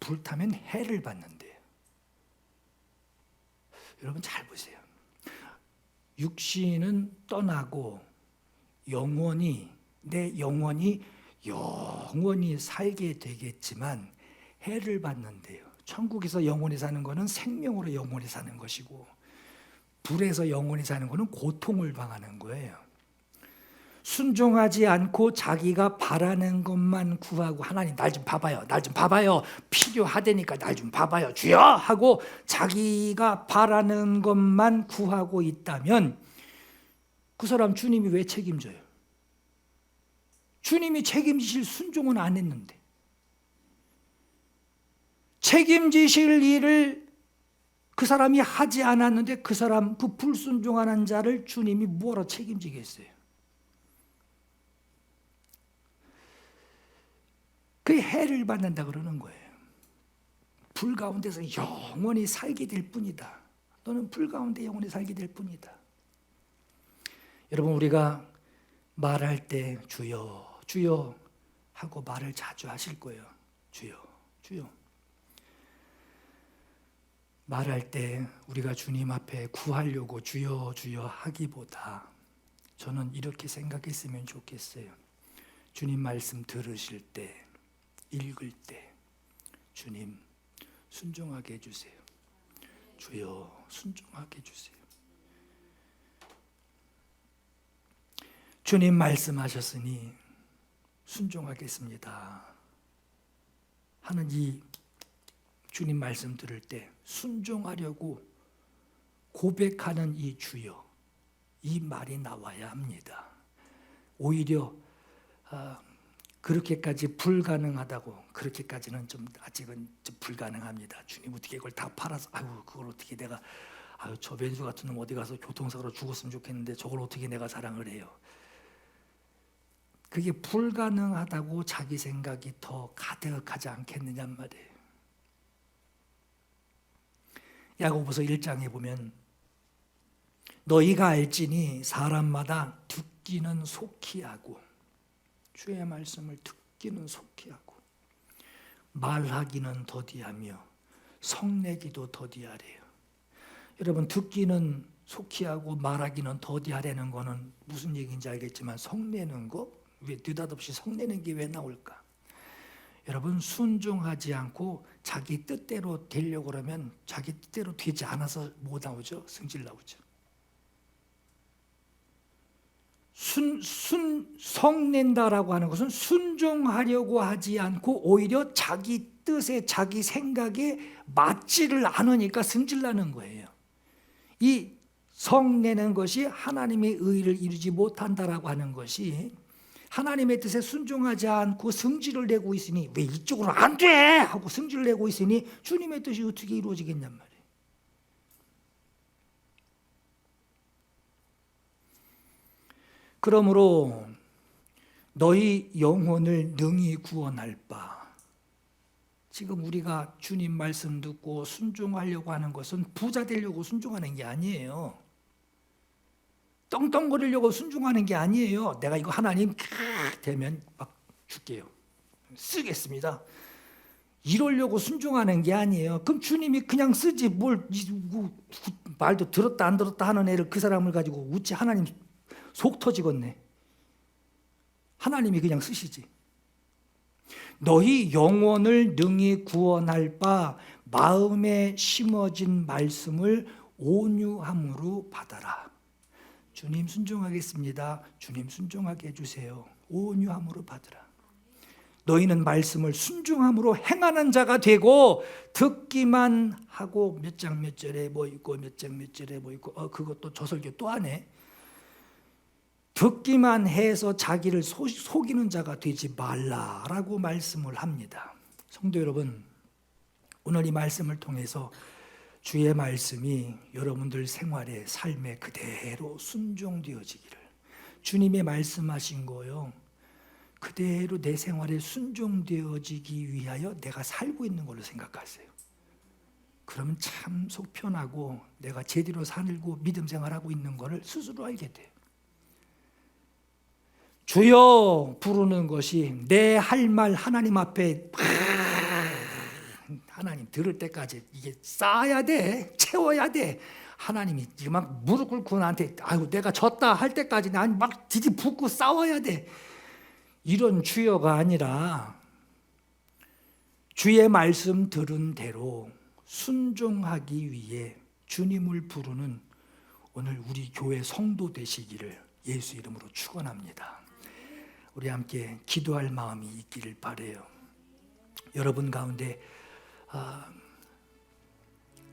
불타면 해를 받는데요. 여러분 잘 보세요. 육신은 떠나고 내 영혼이 영원히 살게 되겠지만 해를 받는데요. 천국에서 영원히 사는 것은 생명으로 영원히 사는 것이고, 불에서 영원히 사는 것은 고통을 당하는 거예요. 순종하지 않고 자기가 바라는 것만 구하고, 하나님 날 좀 봐봐요, 날 좀 봐봐요, 필요하다니까 날 좀 봐봐요 주여 하고 자기가 바라는 것만 구하고 있다면 그 사람 주님이 왜 책임져요? 주님이 책임지실 순종은 안 했는데, 책임지실 일을 그 사람이 하지 않았는데 그 불순종하는 자를 주님이 뭐로 책임지겠어요? 그 해를 받는다 그러는 거예요. 불 가운데서 영원히 살게 될 뿐이다. 너는 불 가운데 영원히 살게 될 뿐이다. 여러분 우리가 말할 때 주여 주여 하고 말을 자주 하실 거예요. 주여 주여. 말할 때 우리가 주님 앞에 구하려고 주여 주여 하기보다 저는 이렇게 생각했으면 좋겠어요. 주님 말씀 들으실 때, 읽을 때 주님 순종하게 해주세요. 주여 순종하게 해주세요. 주님 말씀하셨으니 순종하겠습니다 하는 이 주님 말씀 들을 때 순종하려고 고백하는 이 주여, 이 말이 나와야 합니다. 오히려 그렇게까지 불가능하다고, 그렇게까지는 아직은 좀 불가능합니다. 주님 어떻게 이걸 다 팔아서, 그걸 어떻게 내가, 저 왼수 같은 놈 어디 가서 교통사고로 죽었으면 좋겠는데 저걸 어떻게 내가 사랑을 해요. 그게 불가능하다고 자기 생각이 더 가득하지 않겠느냔 말이에요. 야고보서 1장에 보면 너희가 알지니 사람마다 듣기는 속히 하고, 주의 말씀을 듣기는 속히 하고 말하기는 더디하며 성내기도 더디하래요. 여러분 듣기는 속히 하고 말하기는 더디하라는 거는 무슨 얘기인지 알겠지만, 성내는 거, 왜 느닷없이 성내는 게 왜 나올까? 여러분 순종하지 않고 자기 뜻대로 되려고 그러면 자기 뜻대로 되지 않아서 뭐 나오죠? 승질 나오죠. 성낸다라고 하는 것은 순종하려고 하지 않고 오히려 자기 뜻에 자기 생각에 맞지를 않으니까 승질나는 거예요. 이 성내는 것이 하나님의 의를 이루지 못한다라고 하는 것이 하나님의 뜻에 순종하지 않고 승질을 내고 있으니 왜 이쪽으로 안 돼! 하고 승질을 내고 있으니 주님의 뜻이 어떻게 이루어지겠냔 말이에요. 그러므로 너희 영혼을 능히 구원할 바. 지금 우리가 주님 말씀 듣고 순종하려고 하는 것은 부자 되려고 순종하는 게 아니에요. 떵떵거리려고 순종하는 게 아니에요. 내가 이거 하나님 되면 막 줄게요. 쓰겠습니다. 이러려고 순종하는 게 아니에요. 그럼 주님이 그냥 쓰지 뭘 말도 들었다 안 들었다 하는 애를 그 사람을 가지고 어찌 하나님 속 터지겠네. 하나님이 그냥 쓰시지. 너희 영혼을 능히 구원할 바 마음에 심어진 말씀을 온유함으로 받아라. 주님 순종하겠습니다. 주님 순종하게 해주세요. 온유함으로 받으라. 너희는 말씀을 순종함으로 행하는 자가 되고 듣기만 하고 몇 장 몇 절에 뭐 있고 몇 장 몇 절에 뭐 있고 그것도 저 설교 또 하네. 듣기만 해서 자기를 속이는 자가 되지 말라라고 말씀을 합니다. 성도 여러분, 오늘 이 말씀을 통해서 주의 말씀이 여러분들 생활의 삶에 그대로 순종되어지기를, 주님의 말씀하신 거요 그대로 내 생활에 순종되어지기 위하여 내가 살고 있는 걸로 생각하세요. 그러면 참 속 편하고 내가 제대로 살고 믿음 생활하고 있는 것을 스스로 알게 돼요. 주여 부르는 것이 내 할 말 하나님 앞에 하나님 들을 때까지 이게 쌓아야 돼, 채워야 돼. 하나님이 지금 막 무릎 꿇고 나한테 아이고 내가 졌다 할 때까지 난 막 뒤집붙고 싸워야 돼. 이런 주여가 아니라 주의 말씀 들은 대로 순종하기 위해 주님을 부르는 오늘 우리 교회 성도 되시기를 예수 이름으로 축원합니다. 우리 함께 기도할 마음이 있기를 바라요. 여러분 가운데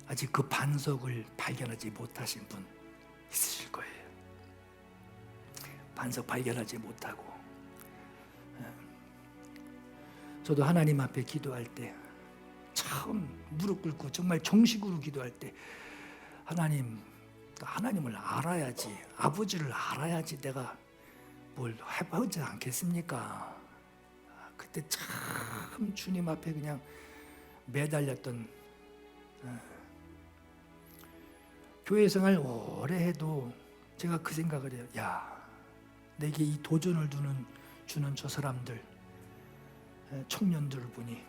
아직 그 반석을 발견하지 못하신 분 있으실 거예요. 반석 발견하지 못하고, 저도 하나님 앞에 기도할 때 처음 무릎 꿇고 정말 정식으로 기도할 때 하나님을 알아야지, 아버지를 알아야지 내가 뭘 해보지 않겠습니까? 그때 참 주님 앞에 그냥 매달렸던 교회 생활 오래 해도 제가 그 생각을 해요. 야, 내게 이 도전을 주는 저 사람들, 청년들을 보니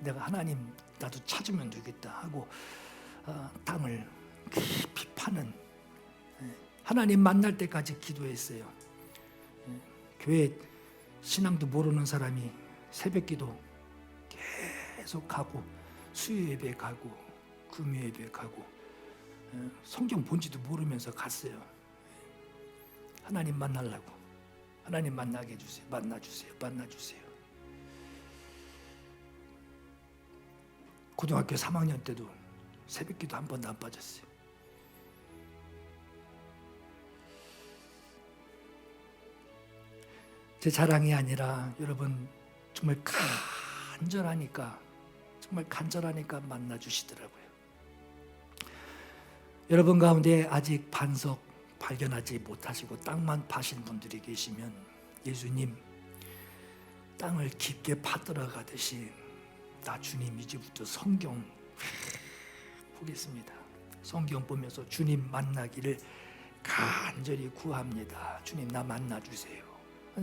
내가 하나님 나도 찾으면 되겠다 하고 땅을 깊이 파는, 하나님 만날 때까지 기도했어요. 교회 신앙도 모르는 사람이 새벽기도 계속 가고 수요 예배 가고 금요 예배 가고 성경 본지도 모르면서 갔어요. 하나님 만나려고. 하나님 만나게 해주세요. 만나주세요. 고등학교 3학년 때도 새벽기도 한 번도 안 빠졌어요. 제 자랑이 아니라 여러분 정말 간절하니까 만나주시더라고요. 여러분 가운데 아직 반석 발견하지 못하시고 땅만 파신 분들이 계시면 예수님 땅을 깊게 파들어가듯이 나 주님 이제부터 성경 보겠습니다. 성경 보면서 주님 만나기를 간절히 구합니다. 주님 나 만나주세요.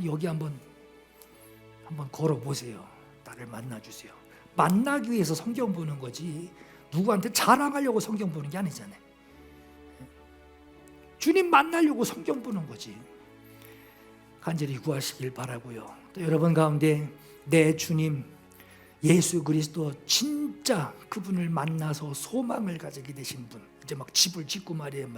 여기 한번 걸어보세요. 나를 만나주세요. 만나기 위해서 성경 보는 거지 누구한테 자랑하려고 성경 보는 게 아니잖아요. 주님 만나려고 성경 보는 거지. 간절히 구하시길 바라고요. 또 여러분 가운데 내 주님 예수 그리스도 진짜 그분을 만나서 소망을 가지게 되신 분, 이제 막 집을 짓고 말이에요.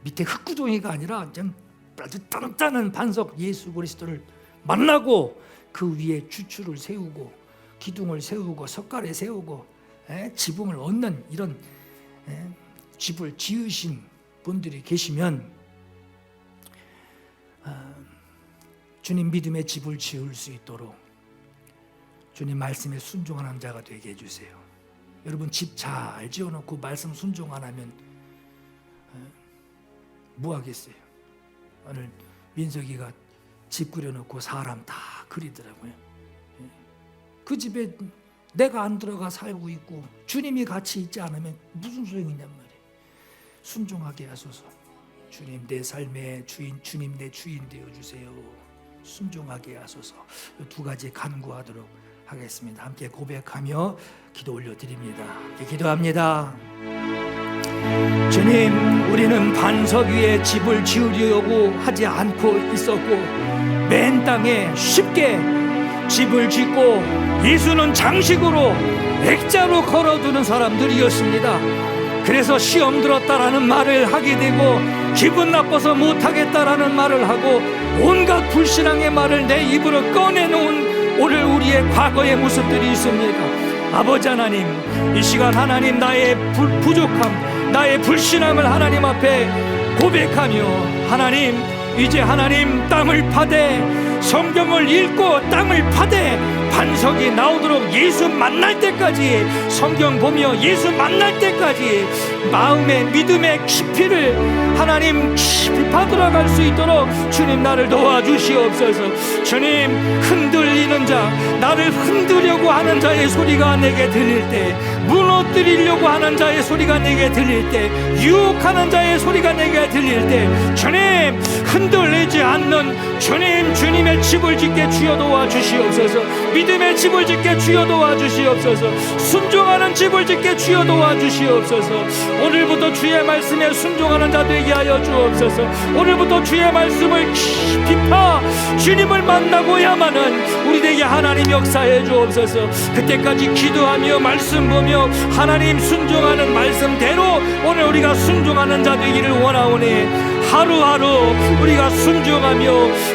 밑에 흙구덩이가 아니라 그냥 아주 단단한 반석 예수 그리스도를 만나고 그 위에 주추를 세우고 기둥을 세우고 석가래 세우고 지붕을 얻는 이런 집을 지으신 분들이 계시면 주님 믿음의 집을 지을 수 있도록 주님 말씀에 순종하는 자가 되게 해주세요. 여러분 집 잘 지어놓고 말씀 순종 안 하면 뭐 하겠어요? 오늘 민석이가 집 그려놓고 사람 다 그리더라고요. 그 집에 내가 안 들어가 살고 있고 주님이 같이 있지 않으면 무슨 소용이냔 말이에요. 순종하게 하소서. 주님 내 삶의 주인, 주님 내 주인 되어주세요. 순종하게 하소서. 이 두 가지 간구하도록 하겠습니다. 함께 고백하며 기도 올려드립니다. 함께 기도합니다. 주님, 우리는 반석 위에 집을 지으려고 하지 않고 있었고 맨 땅에 쉽게 집을 짓고 예수는 장식으로 액자로 걸어두는 사람들이었습니다. 그래서 시험 들었다라는 말을 하게 되고 기분 나빠서 못하겠다라는 말을 하고 온갖 불신앙의 말을 내 입으로 꺼내놓은 오늘 우리의 과거의 모습들이 있습니다. 아버지 하나님, 이 시간 하나님 나의 부족함, 나의 불신앙을 하나님 앞에 고백하며 하나님, 이제 하나님 땅을 파되 성경을 읽고 땅을 파되 반석이 나오도록 예수 만날 때까지 성경 보며 예수 만날 때까지 마음의 믿음의 깊이를 하나님 깊이 파들어갈 수 있도록 주님 나를 도와주시옵소서. 주님, 흔들리는 자, 나를 흔들려고 하는 자의 소리가 내게 들릴 때, 무너뜨리려고 하는 자의 소리가 내게 들릴 때, 유혹하는 자의 소리가 내게 들릴 때 주님, 흔들리지 않는 주님, 주님의 집을 짓게 주여 도와주시옵소서. 믿음의 집을 짓게 주여 도와주시옵소서. 순종하는 집을 짓게 주여 도와주시옵소서. 오늘부터 주의 말씀에 순종하는 자 되게 하여 주옵소서. 오늘부터 주의 말씀을 깊이 파 주님을 만나고야만은 우리 되게 하나님 역사해 주옵소서. 그때까지 기도하며 말씀 보며 하나님 순종하는 말씀대로 오늘 우리가 순종하는 자 되기를 원하오니 하루하루 우리가 순종하며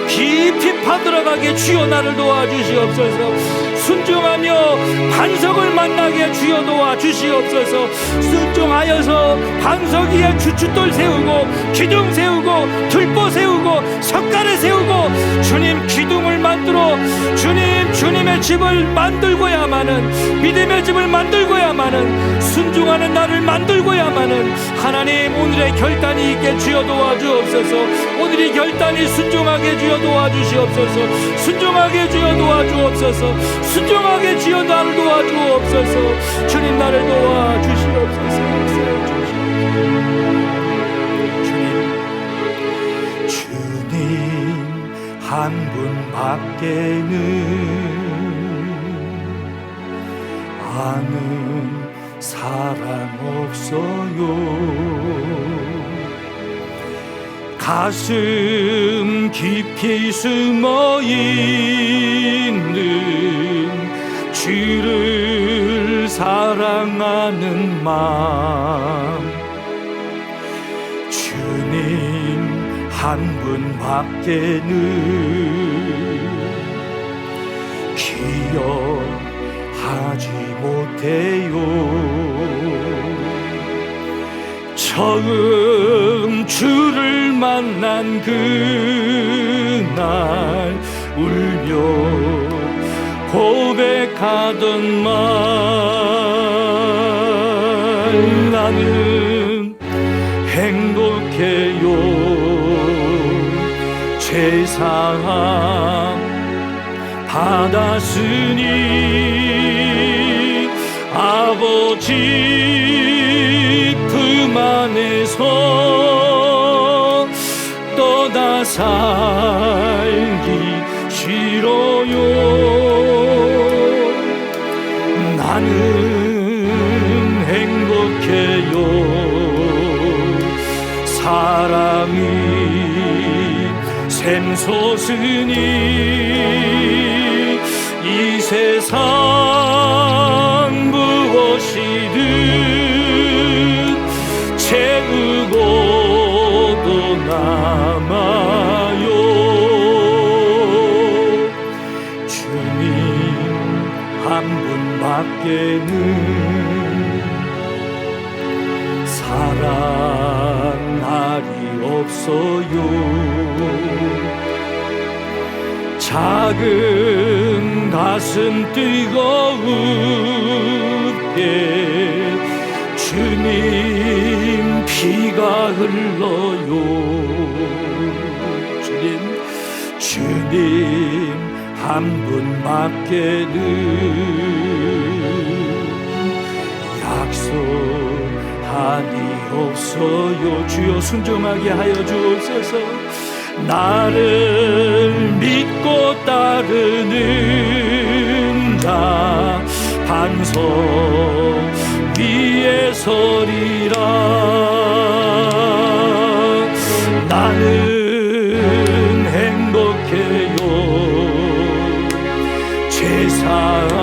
깊이 파들어가게 주여 나를 도와주시옵소서. 순종하며 반석을 만나게 주여 도와주시옵소서. 순종하여서 반석 위에 주춧돌 세우고 기둥 세우고 들보 세우고 석가래 세우고 주님 기둥을 만들어 주님, 주님의 집을 만들고야만은, 믿음의 집을 만들고야만은, 순종하는 나를 만들고야만은 하나님 오늘의 결단이 있게 주여 도와주옵소서. 오늘의 결단이 순종하게 주여 도와주시옵소서. 순종하게 주여 도와주옵소서. 순종하게 주여 나를 도와주옵소서. 주님 나를 도와주시옵소서. 주님 한 분밖에는 아는 사람 없어요. 가슴 깊이 숨어 있는 주를 사랑하는 마음, 주님 한 분밖에는 기억하지 못해요. 처음 주를 만난 그날 울며 고백하던 말, 나는 행복해요. 죄사함 받았으니 아버지 품 안에서 떠나 살기 싫어요. 나는 행복해요. 사랑이 샘솟으니 이 세상 무엇이든 채우고도 남아 밖에는 사랑날이 없어요. 작은 가슴 뜨거운게 주님 피가 흘러요. 주님 한 분밖에는 약속하니 없어요. 주여 순종하게 하여 주옵소서. 나를 믿고 따르는 자 반석 위에 서리라. 나는 행복해요. 제사함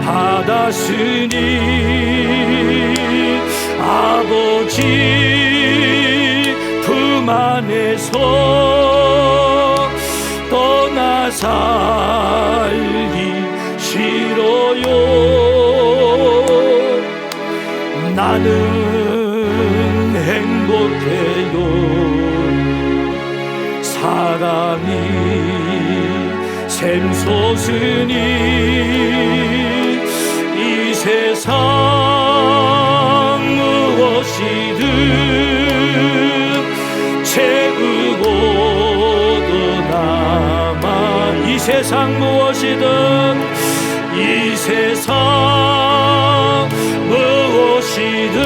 받았으니 아버지 품 안에서 떠나 살기 싫어요. 나는 행복해요. 사랑이 샘솟으니 이 세상 무엇이든 채우고도 남아. 이 세상 무엇이든 이 세상 무엇이든